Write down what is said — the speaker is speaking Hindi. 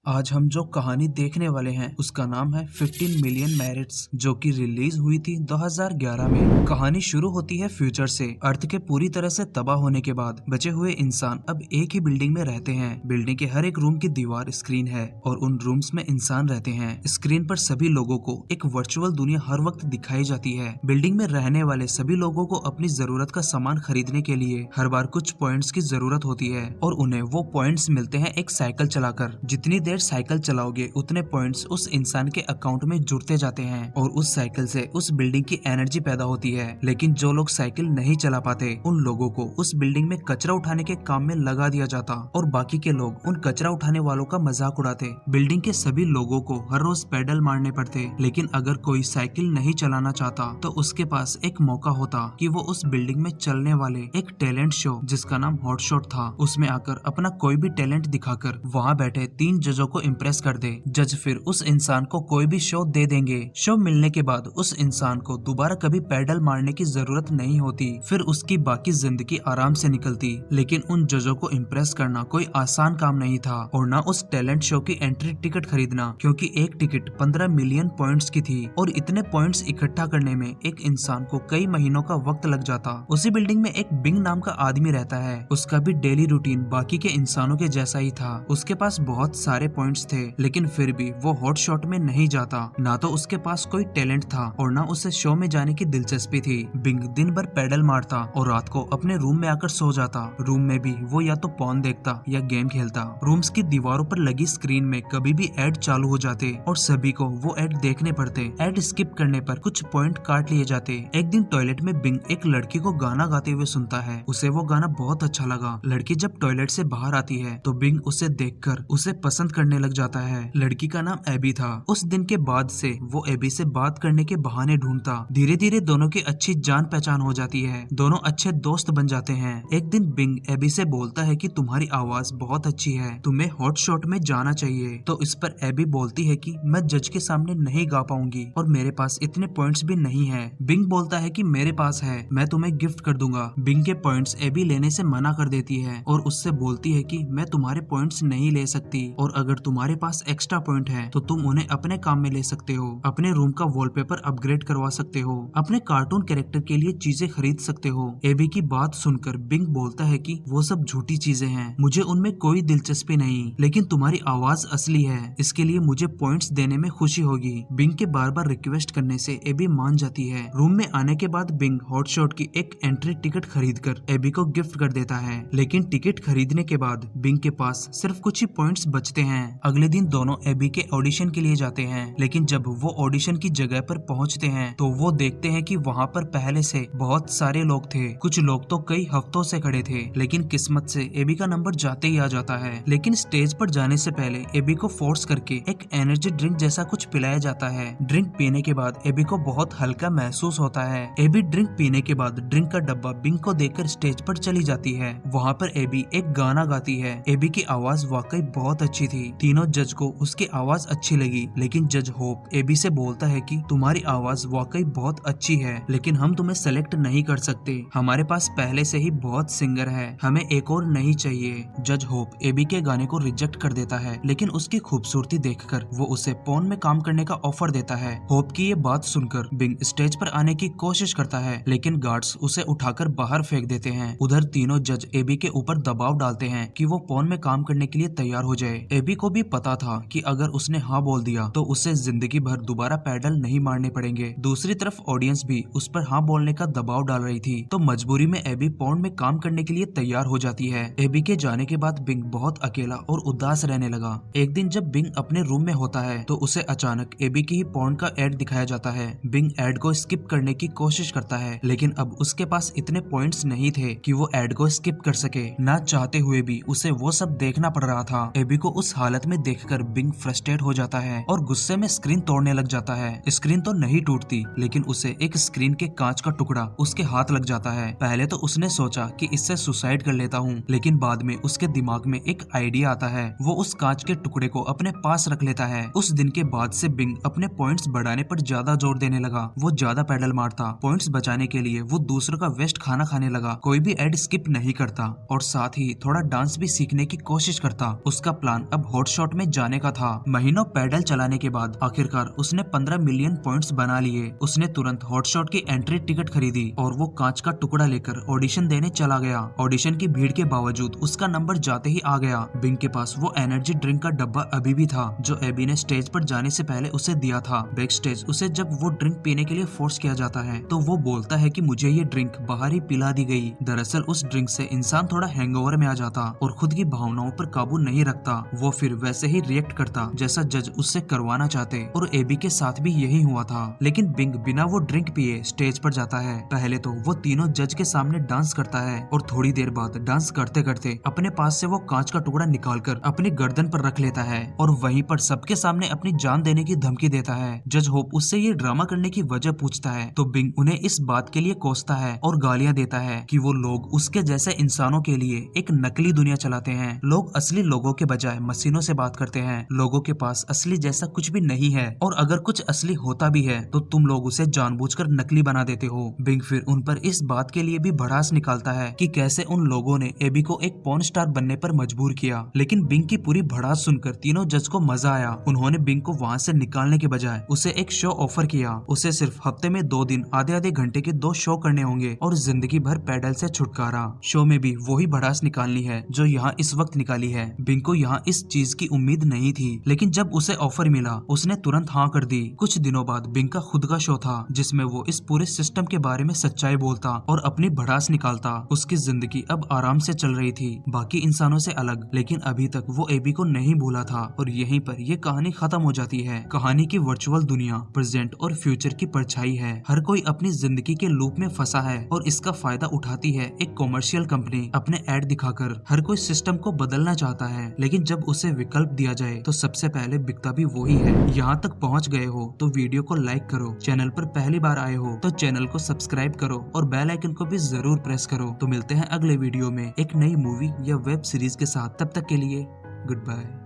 आज हम जो कहानी देखने वाले हैं उसका नाम है 15 मिलियन मैरिट्स, जो कि रिलीज हुई थी 2011 में। कहानी शुरू होती है फ्यूचर से। अर्थ के पूरी तरह से तबाह होने के बाद बचे हुए इंसान अब एक ही बिल्डिंग में रहते हैं। बिल्डिंग के हर एक रूम की दीवार स्क्रीन है और उन रूम्स में इंसान रहते हैं। स्क्रीन पर सभी लोगों को एक वर्चुअल दुनिया हर वक्त दिखाई जाती है। बिल्डिंग में रहने वाले सभी लोगों को अपनी जरूरत का सामान खरीदने के लिए हर बार कुछ पॉइंट्स की जरूरत होती है और उन्हें वो पॉइंट्स मिलते हैं एक साइकिल चलाकर। जितनी देर साइकिल चलाओगे उतने पॉइंट्स उस इंसान के अकाउंट में जुड़ते जाते हैं और उस साइकिल से उस बिल्डिंग की एनर्जी पैदा होती है। लेकिन जो लोग साइकिल नहीं चला पाते उन लोगों को उस बिल्डिंग में कचरा उठाने के काम में लगा दिया जाता और बाकी के लोग उन कचरा उठाने वालों का मजाक उड़ाते। बिल्डिंग के सभी लोगों को हर रोज पैडल मारने पड़ते, लेकिन अगर कोई साइकिल नहीं चलाना चाहता तो उसके पास एक मौका होता कि वो उस बिल्डिंग में चलने वाले एक टैलेंट शो जिसका नाम हॉट शॉट था उसमें आकर अपना कोई भी टैलेंट दिखाकर वहाँ बैठे 3 जजों को इम्प्रेस कर दे। जज फिर उस इंसान को कोई भी शो दे देंगे। शो मिलने के बाद उस इंसान को दोबारा कभी पैडल मारने की जरूरत नहीं होती, फिर उसकी बाकी जिंदगी आराम से निकलती। लेकिन उन जजों को इम्प्रेस करना कोई आसान काम नहीं था और न उस टैलेंट शो की एंट्री टिकट खरीदना, क्योंकि एक टिकट 15 मिलियन पॉइंट्स की थी और इतने पॉइंट्स इकट्ठा करने में एक इंसान को कई महीनों का वक्त लग जाता। उसी बिल्डिंग में एक बिंग नाम का आदमी रहता है। उसका भी डेली रूटीन बाकी के इंसानों के जैसा ही था। उसके पास बहुत सारे पॉइंट्स थे, लेकिन फिर भी वो हॉट शॉट में नहीं जाता। ना तो उसके पास कोई टैलेंट था और ना उसे शो में जाने की दिलचस्पी थी। बिंग दिन भर पैडल मारता और रात को अपने रूम में आकर सो जाता। रूम में भी वो या तो पॉर्न देखता या गेम खेलता। रूम्स की दीवारों पर लगी स्क्रीन में कभी भी एड चालू हो जाते और सभी को वो एड देखने पड़ते। एड स्किप करने पर कुछ पॉइंट काट लिए जाते। एक दिन टॉयलेट में बिंग एक लड़की को गाना गाते हुए सुनता है। उसे वो गाना बहुत अच्छा लगा। लड़की जब टॉयलेट से बाहर आती है तो बिंग उसे देखकर उसे पसंद करने लग जाता है। लड़की का नाम एबी था। उस दिन के बाद से वो एबी से बात करने के बहाने ढूंढता। धीरे धीरे दोनों की अच्छी जान पहचान हो जाती है। दोनों अच्छे दोस्त बन जाते हैं। एक दिन बिंग एबी से बोलता है कि तुम्हारी आवाज बहुत अच्छी है, तुम्हें हॉट शॉट में जाना चाहिए। तो इस पर एबी बोलती है कि मैं जज के सामने नहीं गा पाऊंगी और मेरे पास इतने पॉइंट्स भी नहीं है। बिंग बोलता है कि मेरे पास है, मैं तुम्हें गिफ्ट कर दूंगा। बिंग के पॉइंट्स एबी लेने से मना कर देती है और उससे बोलती है कि मैं तुम्हारे पॉइंट्स नहीं ले सकती और अगर तुम्हारे पास एक्स्ट्रा पॉइंट है तो तुम उन्हें अपने काम में ले सकते हो। अपने रूम का वॉलपेपर अपग्रेड करवा सकते हो, अपने कार्टून कैरेक्टर के लिए चीजें खरीद सकते हो। एबी की बात सुनकर बिंग बोलता है कि वो सब झूठी चीजें हैं, मुझे उनमें कोई दिलचस्पी नहीं, लेकिन तुम्हारी आवाज असली है, इसके लिए मुझे पॉइंट्स देने में खुशी होगी। बिंग के बार बार रिक्वेस्ट करने से एबी मान जाती है। रूम में आने के बाद बिंग हॉट शॉट की एक एंट्री टिकट खरीद कर एबी को गिफ्ट कर देता है, लेकिन टिकट खरीदने के बाद बिंग के पास सिर्फ कुछ ही पॉइंट्स बचते हैं। अगले दिन दोनों एबी के ऑडिशन के लिए जाते हैं, लेकिन जब वो ऑडिशन की जगह पर पहुंचते हैं तो वो देखते हैं कि वहाँ पर पहले से बहुत सारे लोग थे। कुछ लोग तो कई हफ्तों से खड़े थे, लेकिन किस्मत से एबी का नंबर जाते ही आ जाता है। लेकिन स्टेज पर जाने से पहले एबी को फोर्स करके एक एनर्जी ड्रिंक जैसा कुछ पिलाया जाता है। ड्रिंक पीने के बाद एबी को बहुत हल्का महसूस होता है। एबी ड्रिंक पीने के बाद ड्रिंक का डब्बा बिंग को देकर स्टेज पर चली जाती है। वहाँ पर एबी एक गाना गाती है। एबी की आवाज वाकई बहुत अच्छी थी। तीनों जज को उसकी आवाज अच्छी लगी, लेकिन जज होप एबी से बोलता है कि तुम्हारी आवाज वाकई बहुत अच्छी है, लेकिन हम तुम्हें सेलेक्ट नहीं कर सकते। हमारे पास पहले से ही बहुत सिंगर है, हमें एक और नहीं चाहिए। जज होप एबी के गाने को रिजेक्ट कर देता है, लेकिन उसकी खूबसूरती देखकर वो उसे पॉर्न में काम करने का ऑफर देता है। होप की ये बात सुनकर बिंग स्टेज पर आने की कोशिश करता है, लेकिन गार्ड्स उसे उठाकर बाहर फेंक देते हैं। उधर तीनों जज एबी के ऊपर दबाव डालते हैं कि वो पॉर्न में काम करने के लिए तैयार हो जाए। एबी को भी पता था कि अगर उसने हाँ बोल दिया तो उसे जिंदगी भर दोबारा पैडल नहीं मारने पड़ेंगे। दूसरी तरफ ऑडियंस भी उस पर हाँ बोलने का दबाव डाल रही थी, तो मजबूरी में एबी पॉर्न में काम करने के लिए तैयार हो जाती है। एबी के जाने के बाद बिंग बहुत अकेला और उदास रहने लगा। एक दिन जब बिंग अपने रूम में होता है तो उसे अचानक एबी की ही पॉर्न का एड दिखाया जाता है। बिंग एड को स्किप करने की कोशिश करता है, लेकिन अब उसके पास इतने पॉइंट्स नहीं थे कि वो एड को स्किप कर सके। ना चाहते हुए भी उसे वो सब देखना पड़ रहा था। एबी को उस हालत में देखकर बिंग फ्रस्ट्रेट हो जाता है और गुस्से में स्क्रीन तोड़ने लग जाता है। स्क्रीन तो नहीं टूटती, लेकिन उसे एक स्क्रीन के कांच का टुकड़ा उसके हाथ लग जाता है। पहले तो उसने सोचा कि इससे सुसाइड कर लेता हूँ, लेकिन बाद में उसके दिमाग में एक आइडिया आता है। वो उस कांच के टुकड़े को अपने पास रख लेता है। उस दिन के बाद से बिंग अपने पॉइंट्स बढ़ाने पर ज्यादा जोर देने लगा। वो ज्यादा पैडल मारता, पॉइंट्स बचाने के लिए वो दूसरों का वेस्ट खाना खाने लगा, कोई भी एड स्किप नहीं करता और साथ ही थोड़ा डांस भी सीखने की कोशिश करता। उसका प्लान अब हॉटशॉट में जाने का था। महीनों पैडल चलाने के बाद आखिरकार उसने 15 मिलियन पॉइंट्स बना लिए। उसने तुरंत हॉटशॉट की एंट्री टिकट खरीदी और वो कांच का टुकड़ा लेकर ऑडिशन देने चला गया। ऑडिशन की भीड़ के बावजूद उसका नंबर जाते ही आ गया। बिंग के पास वो एनर्जी ड्रिंक का डब्बा अभी भी था जो एबी ने स्टेज पर जाने से पहले उसे दिया था। बैक स्टेज उसे जब वो ड्रिंक पीने के लिए फोर्स किया जाता है तो वो बोलता है कि मुझे ये ड्रिंक बाहर ही पिला दी गई। दरअसल उस ड्रिंक से इंसान थोड़ा हैंगओवर में आ जाता और खुद की भावनाओं पर काबू नहीं रखता। वो फिर वैसे ही रिएक्ट करता जैसा जज उससे करवाना चाहते और एबी के साथ भी यही हुआ था। लेकिन बिंग बिना वो ड्रिंक पिए स्टेज पर जाता है। पहले तो वो तीनों जज के सामने डांस करता है और थोड़ी देर बाद डांस करते करते अपने पास से वो कांच का टुकड़ा निकालकर अपनी गर्दन पर रख लेता है और वहीं पर सबके सामने अपनी जान देने की धमकी देता है। जज होप उससे ये ड्रामा करने की वजह पूछता है तो बिंग उन्हें इस बात के लिए कोसता है और गालियां देता है कि वो लोग उसके जैसे इंसानों के लिए एक नकली दुनिया चलाते हैं। लोग असली लोगों के बजाय मशीनों से बात करते हैं। लोगों के पास असली जैसा कुछ भी नहीं है और अगर कुछ असली होता भी है तो तुम लोग उसे जानबूझकर नकली बना देते हो। बिंग फिर उन पर इस बात के लिए भी भड़ास निकालता है कि कैसे उन लोगों ने एबी को एक पॉर्न स्टार बनने पर मजबूर किया। लेकिन बिंग की पूरी भड़ास सुनकर तीनों जज को मजा आया। उन्होंने बिंग को वहाँ से निकालने के बजाय उसे एक शो ऑफर किया। उसे सिर्फ हफ्ते में 2 दिन आधे आधे घंटे के 2 शो करने होंगे और जिंदगी भर पैडल से छुटकारा। शो में भी वही भड़ास निकालनी है जो यहाँ इस वक्त निकाली है। बिंग को यहाँ इस चीज की उम्मीद नहीं थी लेकिन जब उसे ऑफर मिला उसने तुरंत हाँ कर दी। कुछ दिनों बाद बिंग का खुद का शो था जिसमें वो इस पूरे सिस्टम के बारे में सच्चाई बोलता और अपनी भड़ास निकालता। उसकी जिंदगी अब आराम से चल रही थी बाकी इंसानों से अलग, लेकिन अभी तक वो एबी को नहीं भूला था और यहीं पर ये कहानी खत्म हो जाती है। कहानी की वर्चुअल दुनिया प्रेजेंट और फ्यूचर की परछाई है। हर कोई अपनी जिंदगी के लूप में फंसा है और इसका फायदा उठाती है एक कॉमर्शियल कंपनी अपने ऐड दिखाकर। हर कोई सिस्टम को बदलना चाहता है लेकिन जब उसे विकल्प दिया जाए तो सबसे पहले बिकता भी वही है। यहाँ तक पहुँच गए हो तो वीडियो को लाइक करो, चैनल पर पहली बार आए हो तो चैनल को सब्सक्राइब करो और बेल आइकन को भी जरूर प्रेस करो। तो मिलते हैं अगले वीडियो में एक नई मूवी या वेब सीरीज के साथ। तब तक के लिए गुड बाय।